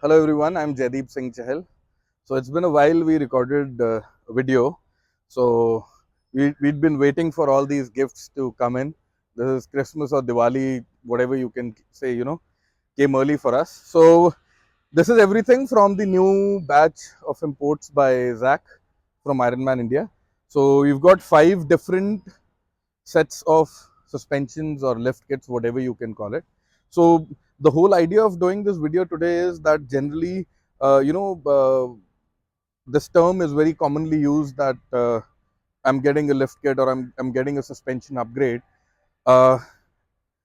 Hello everyone, I'm Jaideep Singh Chahal. So it's been a while we recorded a video. So we'd been waiting for all these gifts to come in. This is Christmas or Diwali, whatever you can say, came early for us. So this is everything from the new batch of imports by Zach from Ironman India. So we've got 5 different sets of suspensions or lift kits, whatever you can call it. So the whole idea of doing this video today is that generally, this term is very commonly used that I'm getting a lift kit or I'm getting a suspension upgrade. Uh,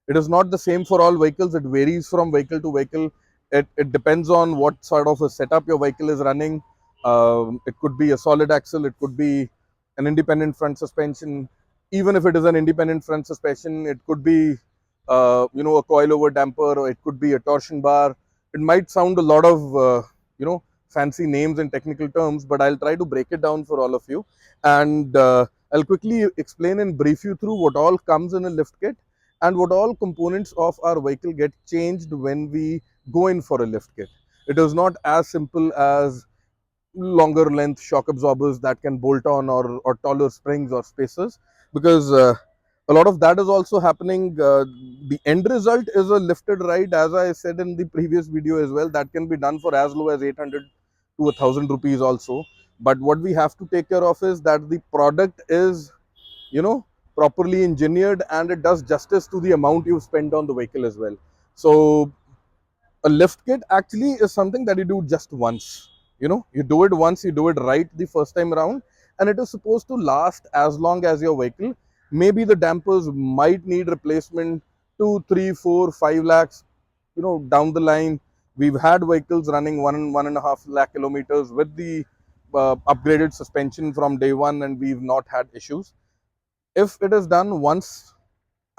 it is not the same for all vehicles. It varies from vehicle to vehicle. It depends on what sort of a setup your vehicle is running. It could be a solid axle. It could be an independent front suspension. Even if it is an independent front suspension, it could be a coilover damper, or it could be a torsion bar. It might sound a lot of fancy names and technical terms, but I'll try to break it down for all of you, and I'll quickly explain and brief you through what all comes in a lift kit and what all components of our vehicle get changed when we go in for a lift kit. It is not as simple as longer length shock absorbers that can bolt on, or taller springs or spacers, because a lot of that is also happening. The end result is a lifted ride, as I said in the previous video as well, that can be done for as low as 800 to 1000 rupees also. But what we have to take care of is that the product is properly engineered and it does justice to the amount you spend on the vehicle as well. So a lift kit actually is something that you do just once. You do it once, you do it right the first time around, and it is supposed to last as long as your vehicle. Maybe the dampers might need replacement 2, 3, 4, 5 lakhs down the line. We've had vehicles running 1.5 lakh kilometers with the upgraded suspension from day one, and we've not had issues. If it is done once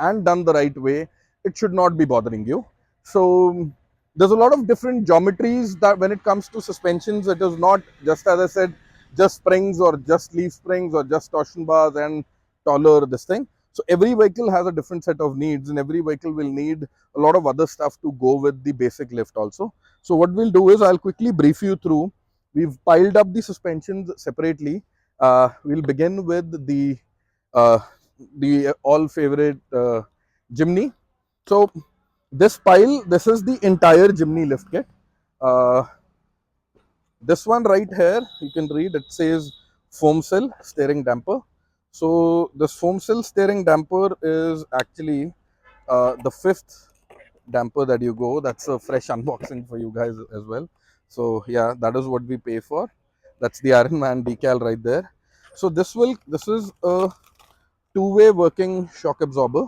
and done the right way, it should not be bothering you. So there's a lot of different geometries that when it comes to suspensions, it is not just, as I said, just springs or just leaf springs or just torsion bars and taller this thing. So every vehicle has a different set of needs, and every vehicle will need a lot of other stuff to go with the basic lift also. So what we'll do is I'll quickly brief you through. We've piled up the suspensions separately. We'll begin with uh, the all favorite Jimny. So this is the entire Jimny lift kit. Uh, this one right here, you can read, it says foamcell steering damper. So this foamcell steering damper is actually the 5th damper that you go. That's a fresh unboxing for you guys as well. So yeah, that is what we pay for. That's the Iron Man decal right there. So this is a two-way working shock absorber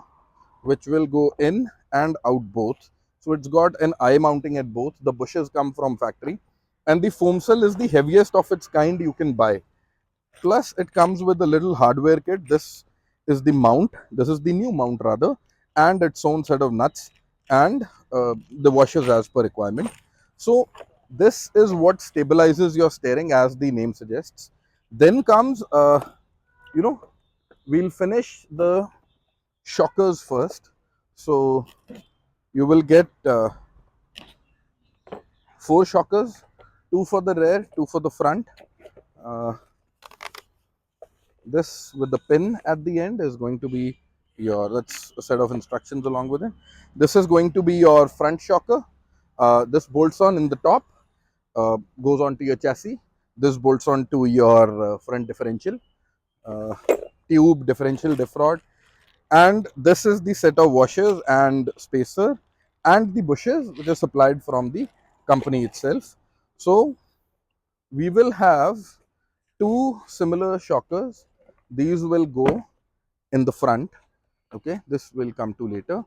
which will go in and out both. So it's got an eye mounting at both. The bushes come from factory, and the foam cell is the heaviest of its kind you can buy. Plus it comes with a little hardware kit. This is the mount. This is the new mount rather, and its own set of nuts and the washers as per requirement. So this is what stabilizes your steering, as the name suggests. Then comes you know we'll finish the shockers first. So you will get 4 shockers, 2 for the rear, 2 for the front. Uh, this with the pin at the end is going to be that's a set of instructions along with it. This is going to be your front shocker. This bolts on in the top, goes on to your chassis. This bolts on to your front differential, uh, tube, differential, diff rod. And this is the set of washers and spacer and the bushes which are supplied from the company itself. So we will have 2 similar shockers. These will go in the front. Okay, this will come to later.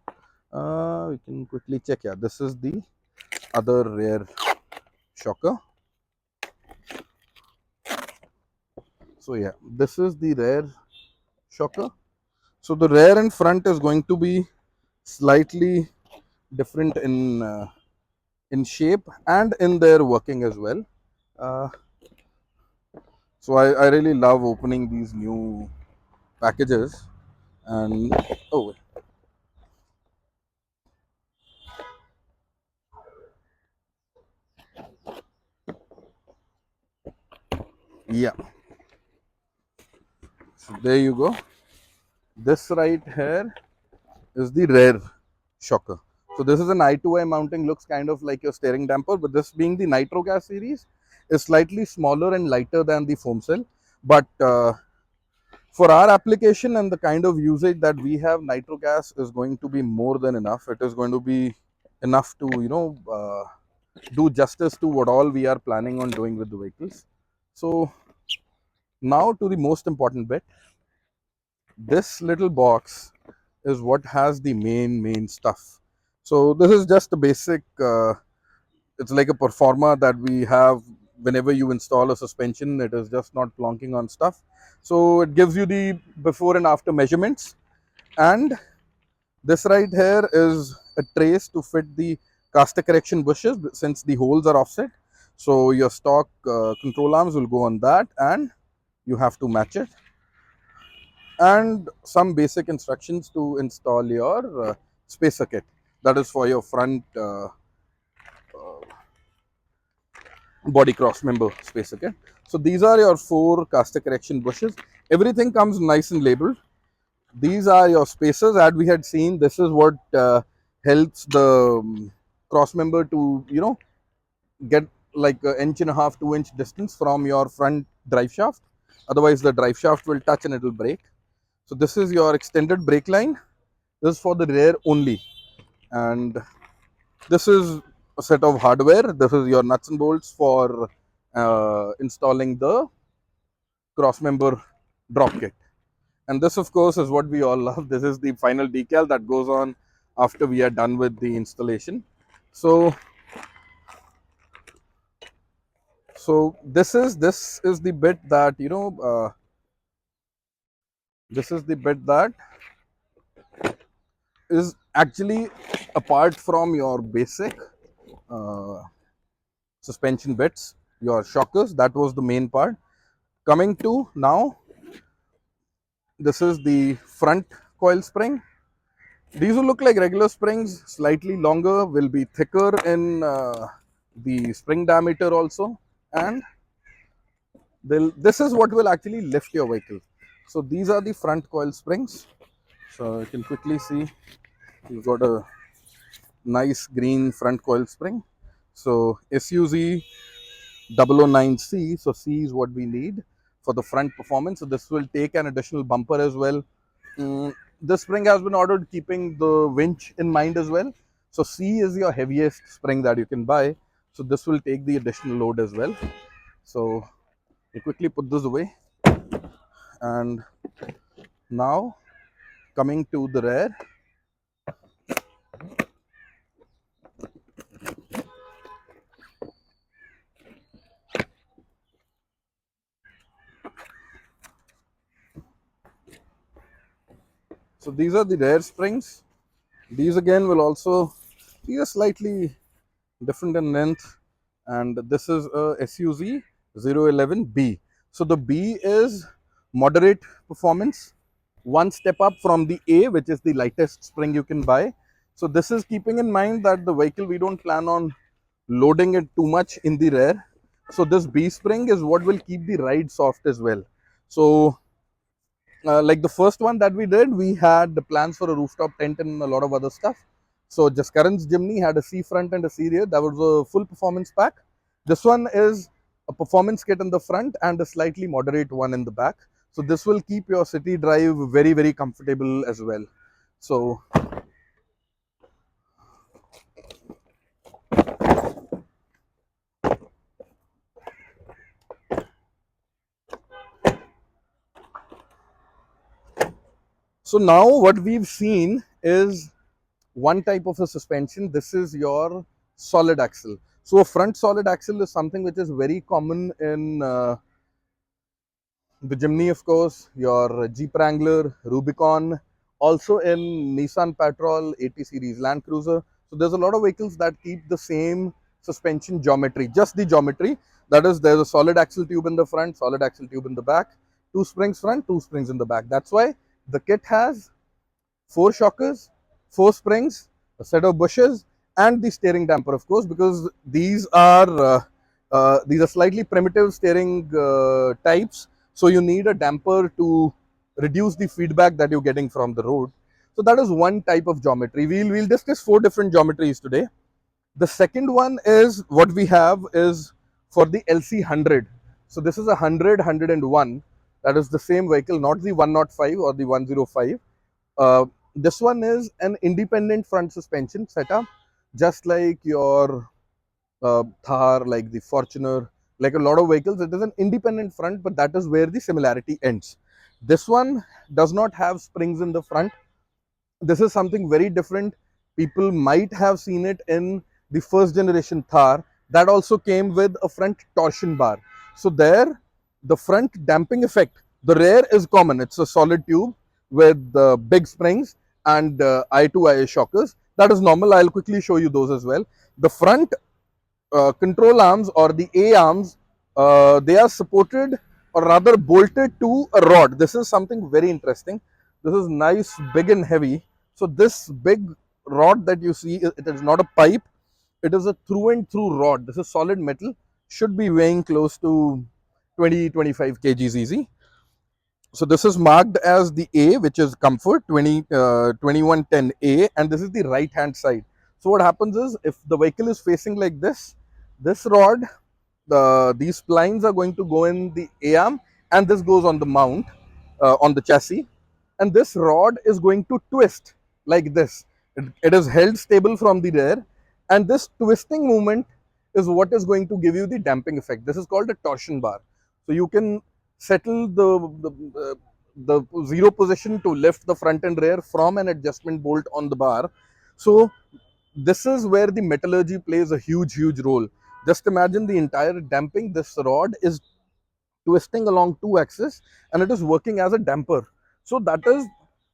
We can quickly check. Yeah, this is the other rear shocker. So yeah, this is the rear shocker. So the rear and front is going to be slightly different in shape and in their working as well. Uh, so I really love opening these new packages. And oh, Yeah, so there you go. This right here is the rear shocker. So this is an I2I mounting, looks kind of like your steering damper, but this being the Nitrogas series is slightly smaller and lighter than the foam cell. But for our application and the kind of usage that we have, Nitrogas is going to be more than enough. It is going to be enough to, do justice to what all we are planning on doing with the vehicles. So now to the most important bit. This little box is what has the main stuff. So this is just a basic, it's like a performer that we have whenever you install a suspension. It is just not plonking on stuff. So it gives you the before and after measurements, and this right here is a trace to fit the caster correction bushes since the holes are offset. So your stock control arms will go on that, and you have to match it, and some basic instructions to install your spacer kit, that is for your front body cross member spacer kit. So these are your 4 caster correction bushes. Everything comes nice and labeled. These are your spacers. As we had seen, this is what helps the cross member to get like an inch and a half, 2 inch distance from your front drive shaft. Otherwise the drive shaft will touch and it will break. So this is your extended brake line. This is for the rear only, and this is a set of hardware. This is your nuts and bolts for installing the cross member drop kit. And this of course is what we all love. This is the final decal that goes on after we are done with the installation. So this is the bit that this is the bit that is actually apart from your basic uh, suspension bits, your shockers. That was the main part. Coming to now, this is the front coil spring. These will look like regular springs, slightly longer, will be thicker in the spring diameter also, and this is what will actually lift your vehicle. So these are the front coil springs. So you can quickly see you've got a nice green front coil spring. So SUZ 009C, so C is what we need for the front performance. So this will take an additional bumper as well. This spring has been ordered keeping the winch in mind as well. So C is your heaviest spring that you can buy. So this will take the additional load as well. So you quickly put this away, and now coming to the rear. So these are the rear springs. These again will also be a slightly different in length, and this is a SUZ 011B. So the B is moderate performance, one step up from the A, which is the lightest spring you can buy. So this is keeping in mind that the vehicle, we don't plan on loading it too much in the rear. So this B spring is what will keep the ride soft as well. So like the first one that we did, we had the plans for a rooftop tent and a lot of other stuff. So just Karan's Jimny had a C front and a C rear. That was a full performance pack. This one is a performance kit in the front and a slightly moderate one in the back. So this will keep your city drive very comfortable as well. So now what we've seen is one type of a suspension. This is your solid axle. So a front solid axle is something which is very common in the Jimny, of course, your Jeep Wrangler, Rubicon, also in Nissan Patrol 80 series LandCruiser. So there's a lot of vehicles that keep the same suspension geometry, just the geometry. That is, there's a solid axle tube in the front, solid axle tube in the back, 2 springs front, 2 springs in the back. That's why the kit has 4 shockers, 4 springs, a set of bushes, and the steering damper, of course, because these are These are slightly primitive steering types, so you need a damper to reduce the feedback that you're getting from the road. So that is one type of geometry. We'll discuss 4 different geometries today. The second one is what we have is for the LC100. So this is a 100, 101. That is the same vehicle, not the 105 or the 105. Uh, this one is an independent front suspension setup, just like your Thar, like the Fortuner, like a lot of vehicles. It is an independent front, but that is where the similarity ends. This one does not have springs in the front. This is something very different. People might have seen it in the first generation Thar. That also came with a front torsion bar. So there, the front damping effect, the rear is common. It's a solid tube with big springs and eye-to-eye shockers. That is normal. I'll quickly show you those as well. The front control arms or the A arms, they are supported or rather bolted to a rod. This is something very interesting. This is nice, big and heavy. So this big rod that you see, it is not a pipe. It is a through and through rod. This is solid metal. Should be weighing close to 20-25 kgs easy. So this is marked as the A, which is comfort 2110A, and this is the right hand side. So what happens is, if the vehicle is facing like this rod, these splines are going to go in the A arm, and this goes on the mount on the chassis, and this rod is going to twist like this. It is held stable from the rear, and this twisting movement is what is going to give you the damping effect. This is called a torsion bar. So you can settle the zero position to lift the front and rear from an adjustment bolt on the bar. So this is where the metallurgy plays a huge role. Just imagine the entire damping. This rod is twisting along two axes and it is working as a damper. So that is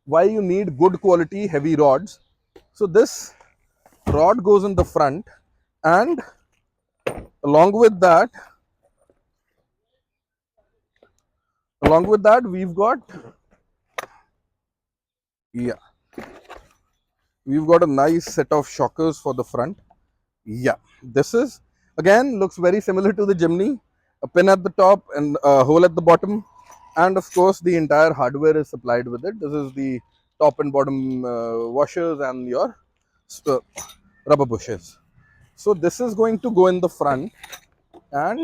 why you need good quality heavy rods. So this rod goes in the front, and along with that we've got, yeah, we've got a nice set of shockers for the front. Yeah, this is again looks very similar to the Jimny. A pin at the top and a hole at the bottom, and of course the entire hardware is supplied with it. This is the top and bottom washers and your uh, rubber bushes. So this is going to go in the front, and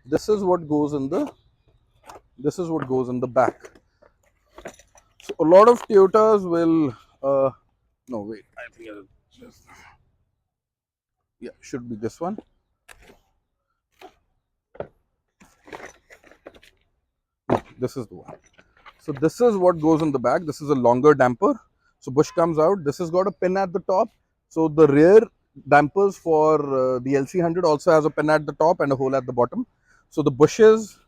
this is what goes in the back. So a lot of Toyotas will no wait, I think it's yeah, should be this one. No, this is the one. So this is what goes in the back. This is a longer damper. So bush comes out. This has got a pin at the top. So the rear dampers for the LC100 also has a pin at the top and a hole at the bottom. So the bushes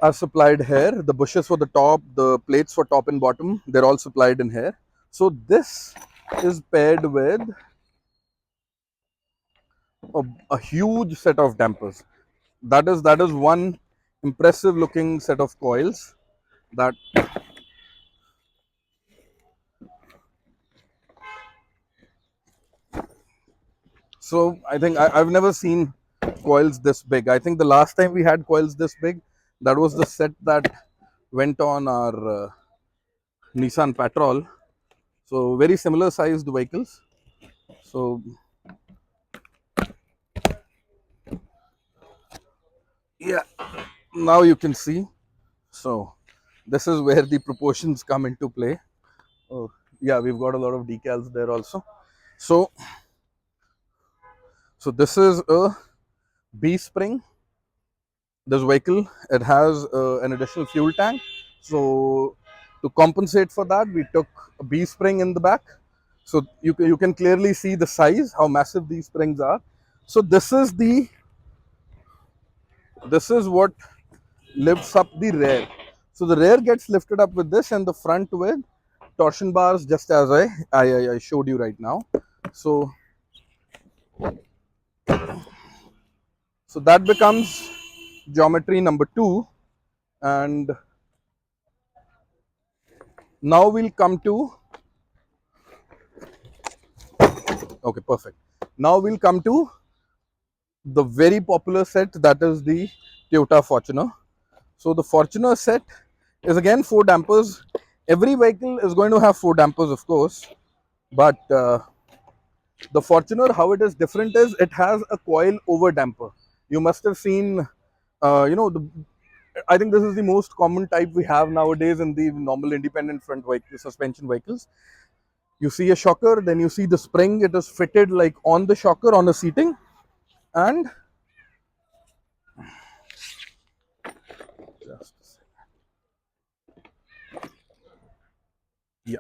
are supplied here. The bushes for the top, the plates for top and bottom, they're all supplied in here. So this is paired with a huge set of dampers. That is one impressive looking set of coils that so I think I've never seen coils this big. I think the last time we had coils this big, that was the set that went on our Nissan Patrol. So very similar sized vehicles. So yeah, now you can see. So this is where the proportions come into play. Oh, yeah, we've got a lot of decals there also. So this is a B spring. This vehicle, it has an additional fuel tank. So to compensate for that, we took a B spring in the back. So you can clearly see the size, how massive these springs are. So this is what lifts up the rear. So the rear gets lifted up with this, and the front with torsion bars, just as I showed you right now. So that becomes geometry number 2, and Now we'll come to, okay, perfect. Now we'll come to the very popular set, that is the Toyota Fortuner. So the Fortuner set is again 4 dampers. Every vehicle is going to have 4 dampers, of course, but the Fortuner, how it is different is it has a coil over damper. You must have seen, I think this is the most common type we have nowadays in the normal independent front vehicle, suspension vehicles. You see a shocker, then you see the spring, it is fitted like on the shocker on a seating, and just yeah.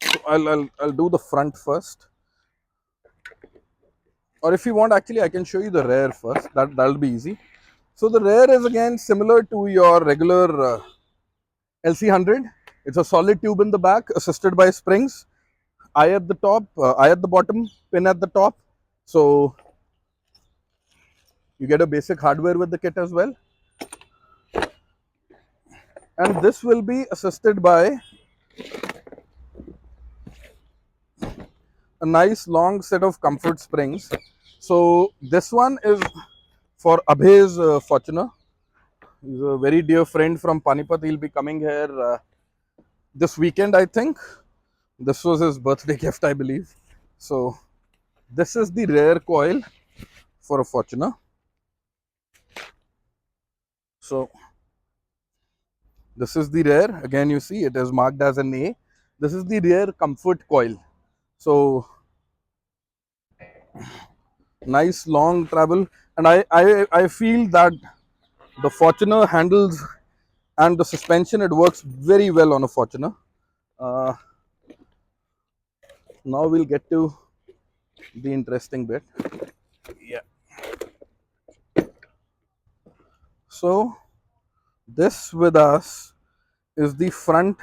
So I'll do the front first, or if you want, actually I can show you the rear first. That'll be easy. So the rear is again similar to your regular LC100. It's a solid tube in the back, assisted by springs. Eye at the top, eye at the bottom, pin at the top. So you get a basic hardware with the kit as well. And this will be assisted by a nice long set of comfort springs. So this one is for Abhay's Fortuner. He's a very dear friend from Panipat. He'll be coming here this weekend, I think. This was his birthday gift, I believe. So this is the rear coil for a Fortuner. So this is the rear. Again, you see it is marked as an A. This is the rear comfort coil. So nice long travel, and I feel that the Fortuner handles and the suspension, it works very well on a Fortuner. Uh, Now we'll get to the interesting bit. Yeah. So this with us is the front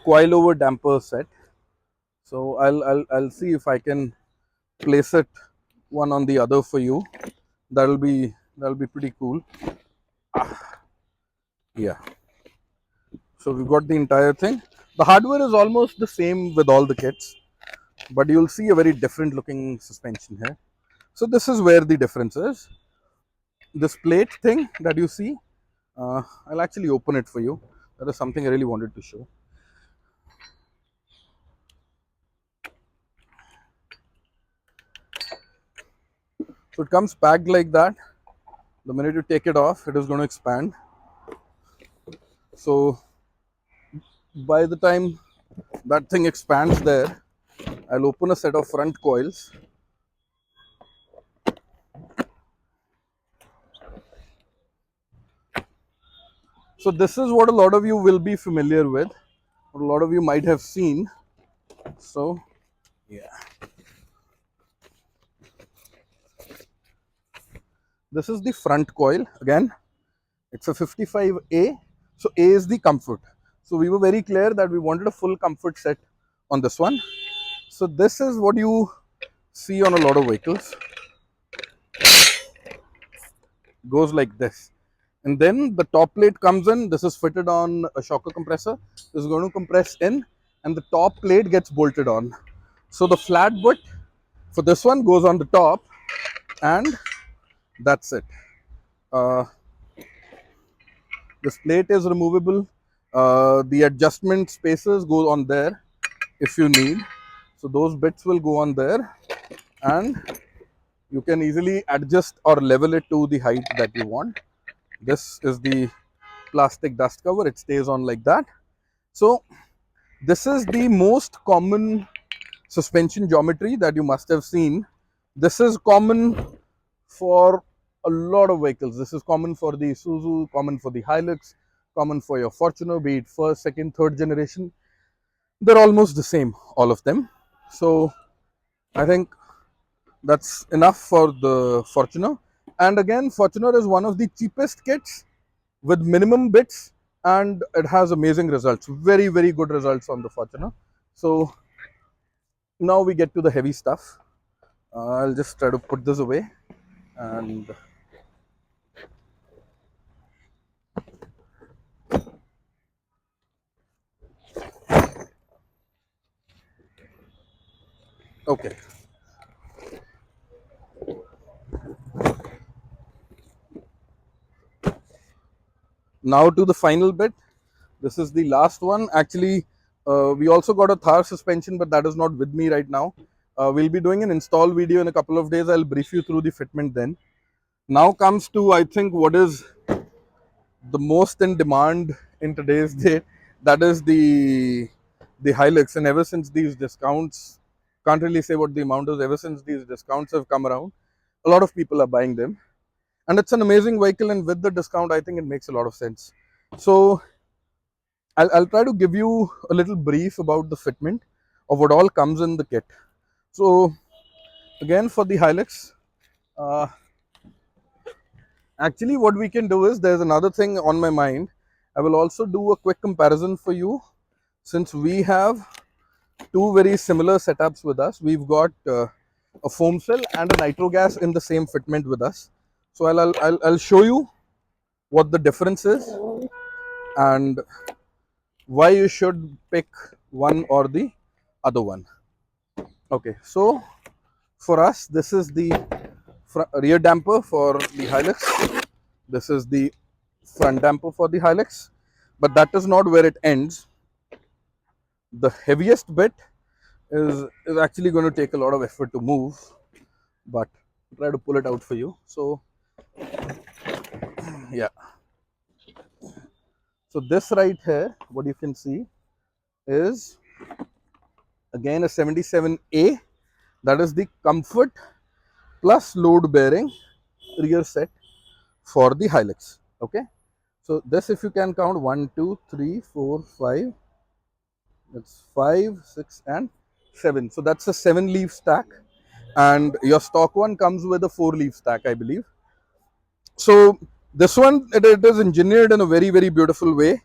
coil over damper set. So I'll see if I can place it one on the other for you. That'll be pretty cool. Yeah. So we've got the entire thing. The hardware is almost the same with all the kits, but you'll see a very different looking suspension here. So this is where the difference is. This plate thing that you see, I'll actually open it for you. That is something I really wanted to show. So it comes packed like that. The minute you take it off, it is going to expand. So by the time that thing expands there, I'll open a set of front coils. So this is what a lot of you will be familiar with, or a lot of you might have seen. So yeah, this is the front coil. Again, it's a 55A. So A is the comfort. So we were very clear that we wanted a full comfort set on this one. So this is what you see on a lot of vehicles. Goes like this. And then the top plate comes in. This is fitted on a shocker compressor. This is going to compress in, and the top plate gets bolted on. So the flat butt for this one goes on the top, and that's it. This plate is removable. The adjustment spaces go on there if you need. So those bits will go on there, and you can easily adjust or level it to the height that you want. This is the plastic dust cover. It stays on like that. So this is the most common suspension geometry that you must have seen. This is common for a lot of vehicles. This is common for the Isuzu, common for the Hilux, common for your Fortuner, be it first, second, third generation. They're almost the same, all of them. So I think that's enough for the Fortuner. And again, Fortuner is one of the cheapest kits with minimum bits, and it has amazing results. Very, very good results on the Fortuner. So now we get to the heavy stuff. I'll just try to put this away, and Okay. Now to the final bit. This is the last one. Actually, we also got a Thar suspension, but that is not with me right now. We'll be doing an install video in a couple of days. I'll brief you through the fitment then. Now comes to, I think, what is the most in demand in today's day. That is the Hilux. And ever since these discounts, can't really say what the amount is. Ever since these discounts have come around, a lot of people are buying them. And it's an amazing vehicle, and with the discount, I think it makes a lot of sense. So I'll try to give you a little brief about the fitment of what all comes in the kit. So again, for the Hilux, uh, actually what we can do is, there's another thing on my mind. I will also do a quick comparison for you, since we have two very similar setups with us. We've got a foam cell and a Nitrogas in the same fitment with us. So I'll show you what the difference is and why you should pick one or the other one. Okay, so for us, this is the rear damper for the Hilux. This is the front damper for the Hilux, but that is not where it ends. The heaviest bit is actually going to take a lot of effort to move, but I'll try to pull it out for you. So yeah, so this right here, what you can see is again a 77A. That is the comfort plus load bearing rear set for the Hilux. Okay, so this, if you can count, 1 2 3 4 5, that's 5 6 and 7. So that's a 7 leaf stack, and your stock one comes with a 4 leaf stack, I believe. So this one, it is engineered in a very beautiful way.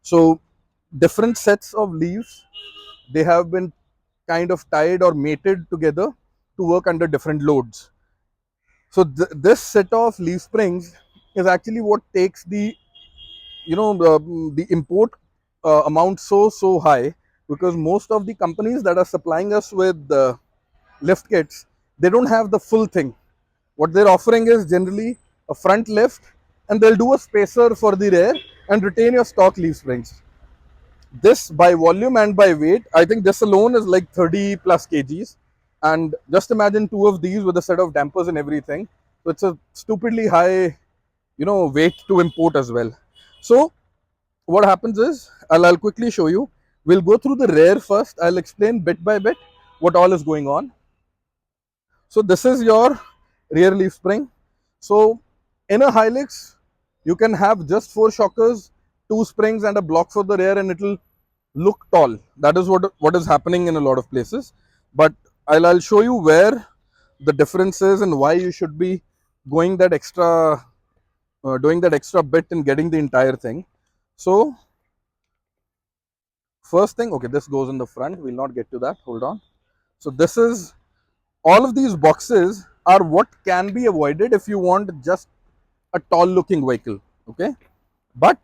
So different sets of leaves, they have been kind of tied or mated together to work under different loads. So this set of leaf springs is actually what takes the, you know, the import amount so high, because most of the companies that are supplying us with lift kits, they don't have the full thing. What they're offering is generally a front lift, and they'll do a spacer for the rear and retain your stock leaf springs. This, by volume and by weight, I think this alone is like 30 plus kgs. And just imagine two of these with a set of dampers and everything. So it's a stupidly high, you know, weight to import as well. So what happens is, I'll quickly show you. We'll go through the rear first. I'll explain bit by bit what all is going on. So this is your rear leaf spring. So in a Hilux, you can have just 4 shockers, 2 springs and a block for the rear, and it'll look tall. That is what is happening in a lot of places. But I'll show you where the difference is and why you should be going that extra, doing that extra bit and getting the entire thing. So first thing, okay, this goes in the front. We'll not get to that. Hold on. So this is, all of these boxes are what can be avoided if you want just a tall looking vehicle. Okay, but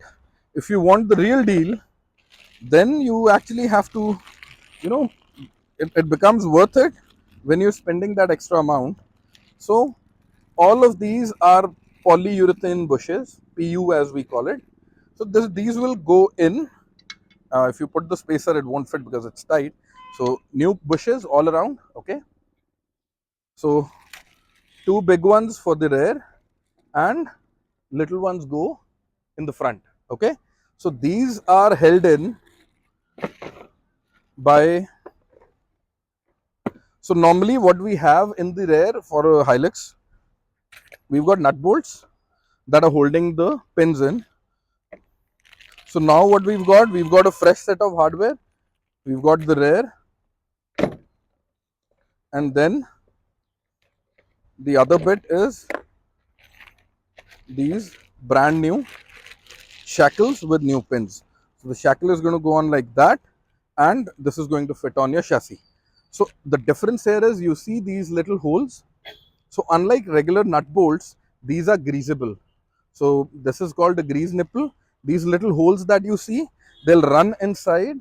if you want the real deal, then you actually have to, you know, it becomes worth it when you're spending that extra amount. So all of these are polyurethane bushes, PU as we call it. So these will go in. If you put the spacer, it won't fit because it's tight. So new bushes all around. Okay, so 2 big ones for the rear and little ones go in the front. Okay, so these are held in by, so normally what we have in the rear for a Hilux, we've got nut bolts that are holding the pins in. So now what we've got a fresh set of hardware. We've got the rear, and then the other bit is these brand new shackles with new pins. So the shackle is going to go on like that, and this is going to fit on your chassis. So the difference here is, you see these little holes. So unlike regular nut bolts, these are greasable. So this is called a grease nipple. These little holes that you see, they'll run inside.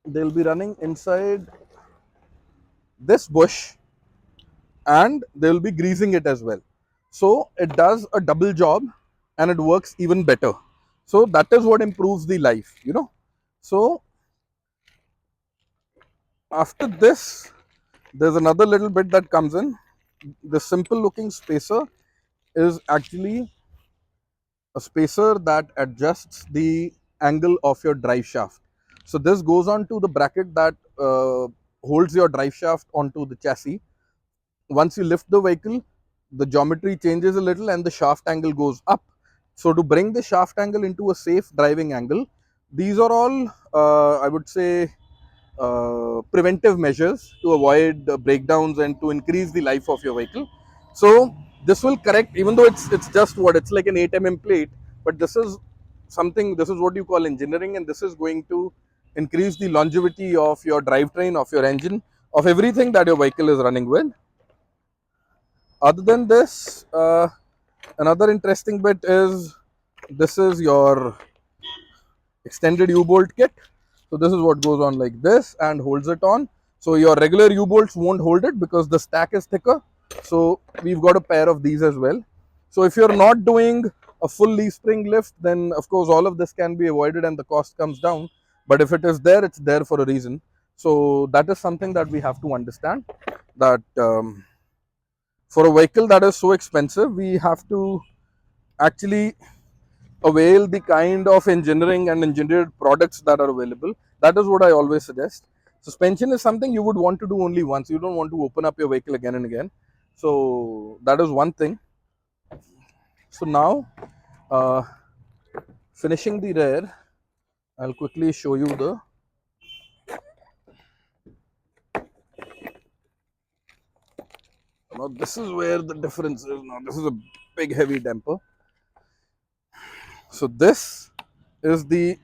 They'll be running inside this bush, and they will be greasing it as well. So it does a double job and it works even better. So that is what improves the life, you know. So after this, there's another little bit that comes in. The simple looking spacer is actually a spacer that adjusts the angle of your drive shaft. So this goes on to the bracket that holds your drive shaft onto the chassis. Once you lift the vehicle, the geometry changes a little and the shaft angle goes up. So to bring the shaft angle into a safe driving angle, these are all I would say preventive measures to avoid breakdowns and to increase the life of your vehicle. So this will correct, even though it's just what it's like an 8 mm plate, but this is something, this is what you call engineering, and this is going to increase the longevity of your drivetrain, of your engine, of everything that your vehicle is running with. Other than this, another interesting bit is this is your extended U-bolt kit. So this is what goes on like this and holds it on. So your regular U-bolts won't hold it because the stack is thicker. So we've got a pair of these as well. So if you're not doing a full leaf spring lift, then of course all of this can be avoided and the cost comes down. But if it is there, it's there for a reason. So that is something that we have to understand, that for a vehicle that is so expensive, we have to actually avail the kind of engineering and engineered products that are available. That is what I always suggest. Suspension is something you would want to do only once. You don't want to open up your vehicle again and again. So that is one thing. So now, uh, finishing the rear, I'll quickly show you the. Now this is where the difference is. Now this is a big heavy damper. So this is this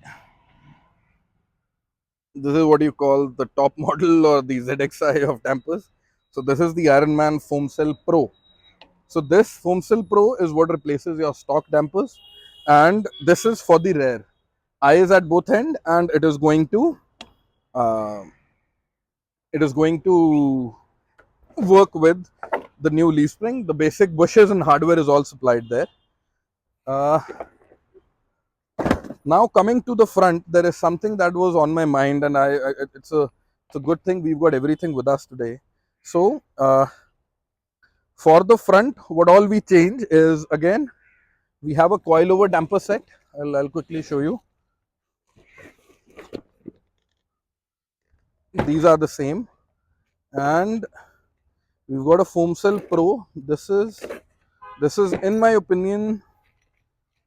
is what you call the top model or the ZXI of dampers. So this is the Ironman foamcell Pro. So this foamcell Pro is what replaces your stock dampers, and this is for the rear. I is at both end, and uh, it is going to work with the new leaf spring. The basic bushes and hardware is all supplied there. Uh, Now coming to the front, there is something that was on my mind, and it's a good thing we've got everything with us today. So for the front, what all we change is, again, we have a coilover damper set. I'll quickly show you. These are the same, and we've got a foamcell Pro. This is in my opinion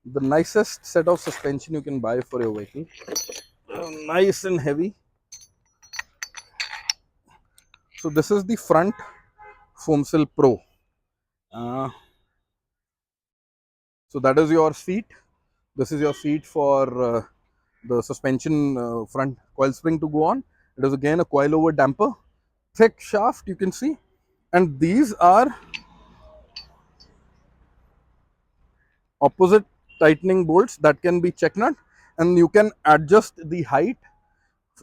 the nicest set of suspension you can buy for your vehicle. Nice and heavy. So this is the front foamcell Pro. Uh, so that is your seat. This is your seat for the suspension front coil spring to go on. It is again a coilover damper, thick shaft you can see, and these are opposite tightening bolts that can be check nut, and you can adjust the height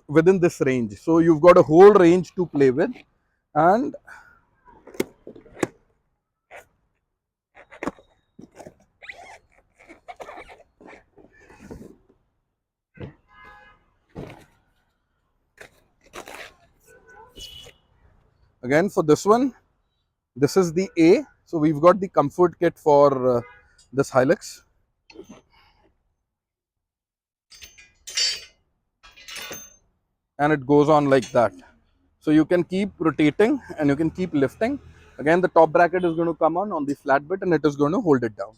within this range. So you've got a whole range to play with, and again for this one, this is the A. So we've got the comfort kit for this Hilux. And it goes on like that. So you can keep rotating and you can keep lifting. Again, the top bracket is going to come on the flat bit and it is going to hold it down.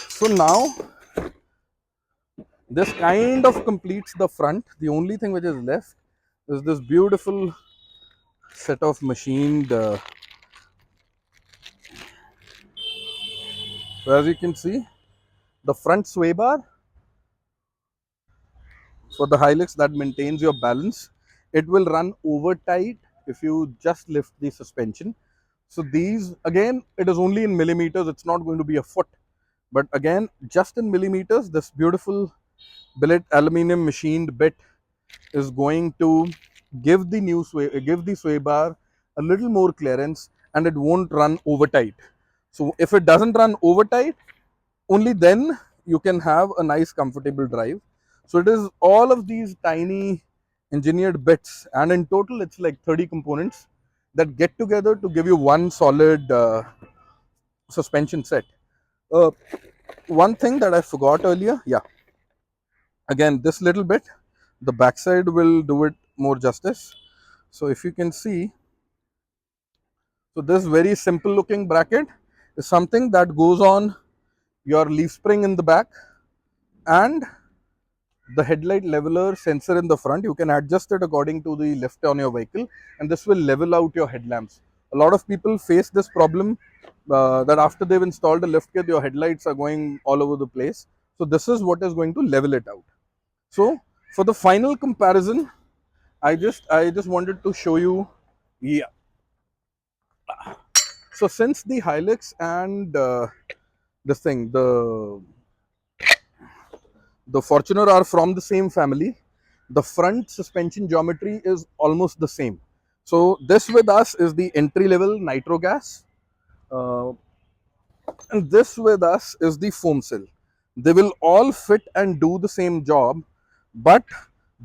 So now this kind of completes the front. The only thing which is left is this beautiful set of machined. So as you can see, the front sway bar for the Hilux that maintains your balance. It will run over tight if you just lift the suspension. So these, again, it is only in millimeters. It's not going to be a foot. But again, just in millimeters, this beautiful billet aluminum machined bit is going to give the sway bar a little more clearance, and it won't run over tight. So if it doesn't run over tight, only then you can have a nice comfortable drive. So it is all of these tiny engineered bits, and in total it's like 30 components that get together to give you one solid suspension set. Uh, One thing that I forgot earlier, yeah, again this little bit, the backside will do it more justice. So if you can see, so this very simple looking bracket is something that goes on your leaf spring in the back and the headlight leveler sensor in the front. You can adjust it according to the lift on your vehicle, and this will level out your headlamps. A lot of people face this problem, that after they've installed a lift kit, your headlights are going all over the place. So this is what is going to level it out. So for the final comparison, I just wanted to show you, yeah. So since the Hilux and this thing, the Fortuner are from the same family, the front suspension geometry is almost the same. So this with us is the entry level Nitrogas, uh, and this with us is the foam cell. They will all fit and do the same job, but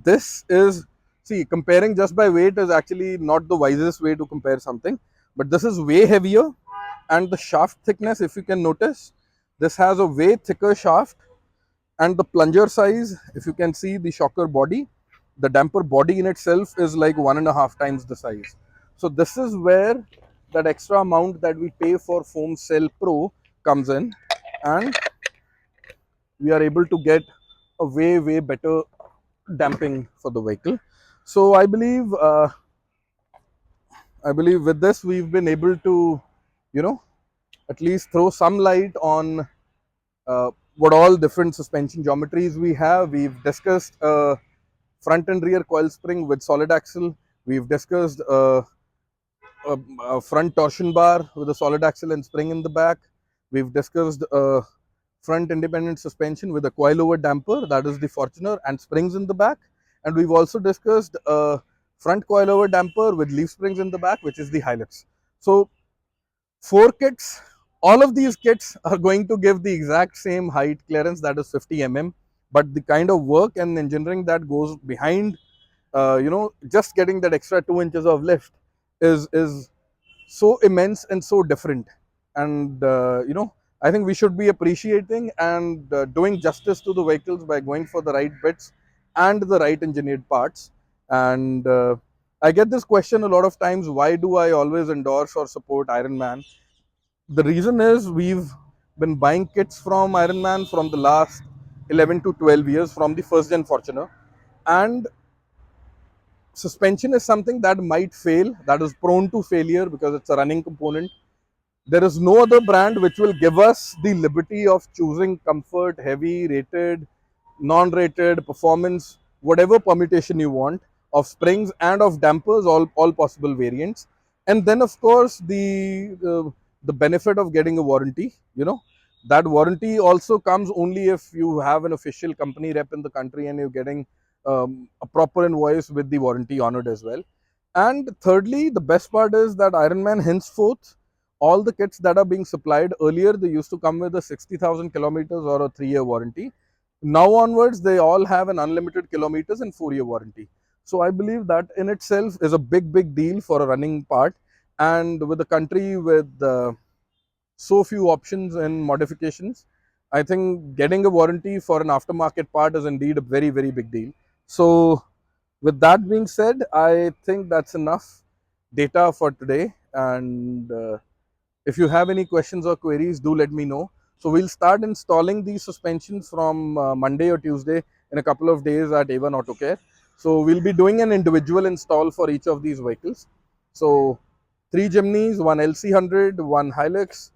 this is, see, comparing just by weight is actually not the wisest way to compare something, but this is way heavier, and the shaft thickness, if you can notice, this has a way thicker shaft, and the plunger size, if you can see the shocker body, the damper body in itself is like 1.5 times the size. So this is where that extra amount that we pay for foam cell pro comes in, and we are able to get a way better damping for the vehicle. So I believe with this we've been able to, you know, at least throw some light on what all different suspension geometries we have. We've discussed front and rear coil spring with solid axle. We've discussed a front torsion bar with a solid axle and spring in the back. We've discussed front independent suspension with a coilover damper, that is the Fortuner, and springs in the back. And we've also discussed front coilover damper with leaf springs in the back, which is the Hilux. So 4 kits, all of these kits are going to give the exact same height clearance, that is 50 mm, but the kind of work and engineering that goes behind, just getting that extra 2 inches of lift is so immense and so different. And I think we should be appreciating and doing justice to the vehicles by going for the right bits and the right engineered parts. And I get this question a lot of times, why do I always endorse or support Ironman? The reason is we've been buying kits from Ironman from the last 11 to 12 years from the first gen Fortuner, and suspension is something that might fail, that is prone to failure because it's a running component. There is no other brand which will give us the liberty of choosing comfort, heavy, rated, non-rated, performance, whatever permutation you want of springs and of dampers, all possible variants. And then of course the benefit of getting a warranty. That warranty also comes only if you have an official company rep in the country and you're getting a proper invoice with the warranty honored as well. And thirdly, the best part is that Ironman henceforth, all the kits that are being supplied, earlier they used to come with a 60,000 kilometers or a 3-year warranty. Now onwards, they all have an unlimited kilometers and 4-year warranty. So I believe that in itself is a big deal for a running part. And with a country with so few options and modifications, I think getting a warranty for an aftermarket part is indeed a very big deal. So with that being said, I think that's enough data for today. And if you have any questions or queries, do let me know. So we'll start installing these suspensions from Monday or Tuesday in a couple of days at A1 Auto Care. So we'll be doing an individual install for each of these vehicles. So 3 Jimnys, 1 LC100, 1 Hilux.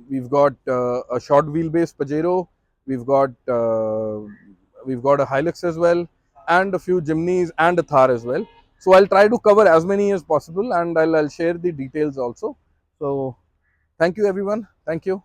We've got a short wheelbase Pajero. We've got a Hilux as well, and a few Jimnys and a Thar as well. So I'll try to cover as many as possible, and I'll share the details also. So thank you everyone. Thank you.